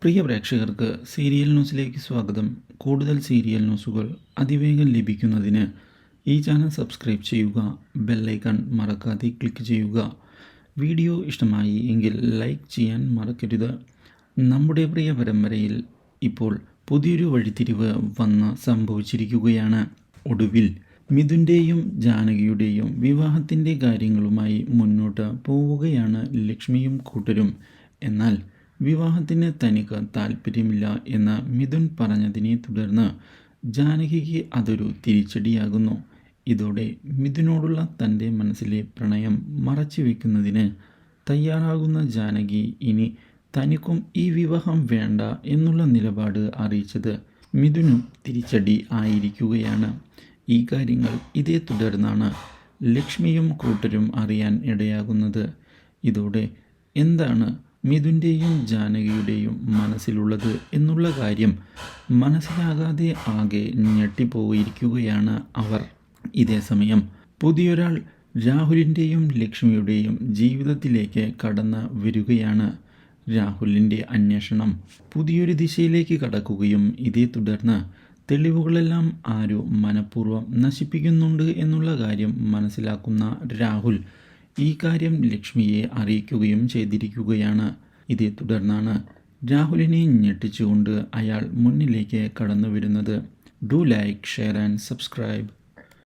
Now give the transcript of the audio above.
പ്രിയ പ്രേക്ഷകർക്ക് സീരിയൽ ന്യൂസിലേക്ക് സ്വാഗതം. കൂടുതൽ സീരിയൽ ന്യൂസുകൾ അതിവേഗം ലഭിക്കുന്നതിന് ഈ ചാനൽ സബ്സ്ക്രൈബ് ചെയ്യുക, ബെല്ലൈക്കൺ മറക്കാതെ ക്ലിക്ക് ചെയ്യുക. വീഡിയോ ഇഷ്ടമായി എങ്കിൽ ലൈക്ക് ചെയ്യാൻ മറക്കരുത്. നമ്മുടെ പ്രിയ പരമ്പരയിൽ ഇപ്പോൾ പുതിയൊരു വഴിത്തിരിവ് വന്ന് സംഭവിച്ചിരിക്കുകയാണ്. ഒടുവിൽ മിഥുൻ്റെയും ജാനകിയുടെയും വിവാഹത്തിൻ്റെ കാര്യങ്ങളുമായി മുന്നോട്ട് പോവുകയാണ് ലക്ഷ്മിയും കൂട്ടരും. എന്നാൽ വിവാഹത്തിന് തനിക്ക് താല്പര്യമില്ല എന്ന് മിഥുൻ പറഞ്ഞതിനെ തുടർന്ന് ജാനകിക്ക് അതൊരു തിരിച്ചടിയാകുന്നു. ഇതോടെ മിഥുനോടുള്ള തൻ്റെ മനസ്സിലെ പ്രണയം മറച്ചു വയ്ക്കുന്നതിന് തയ്യാറാകുന്ന ജാനകി ഇനി തനിക്കും ഈ വിവാഹം വേണ്ട എന്നുള്ള നിലപാട് അറിയിച്ചത് മിഥുനും തിരിച്ചടി ആയിരിക്കുകയാണ്. ഈ കാര്യങ്ങൾ ഇതേ തുടർന്നാണ് ലക്ഷ്മിയും കൂട്ടരും അറിയാൻ ഇടയാകുന്നത്. ഇതോടെ എന്താണ് മിഥുൻ്റെയും ജാനകിയുടെയും മനസ്സിലുള്ളത് എന്നുള്ള കാര്യം മനസ്സിലാകാതെ ആകെ ഞെട്ടിപ്പോയിരിക്കുകയാണ് അവർ. ഇതേസമയം പുതിയൊരാൾ രാഹുലിൻ്റെയും ലക്ഷ്മിയുടെയും ജീവിതത്തിലേക്ക് കടന്ന് വരികയാണ്. രാഹുലിൻ്റെ അന്വേഷണം പുതിയൊരു ദിശയിലേക്ക് കടക്കുകയും ഇതേ തുടർന്ന് തെളിവുകളെല്ലാം ആരോ മനഃപൂർവ്വം നശിപ്പിക്കുന്നുണ്ട് എന്നുള്ള കാര്യം മനസ്സിലാക്കുന്ന രാഹുൽ ഈ കാര്യം ലക്ഷ്മിയെ അറിയിക്കുകയും ചെയ്തിരിക്കുകയാണ്. ഇതേ തുടർന്നാണ് രാഹുലിനെ ഞെട്ടിച്ചുകൊണ്ട് അയാൾ മുന്നിലേക്ക് കടന്നു വരുന്നത്. Do like, share and subscribe.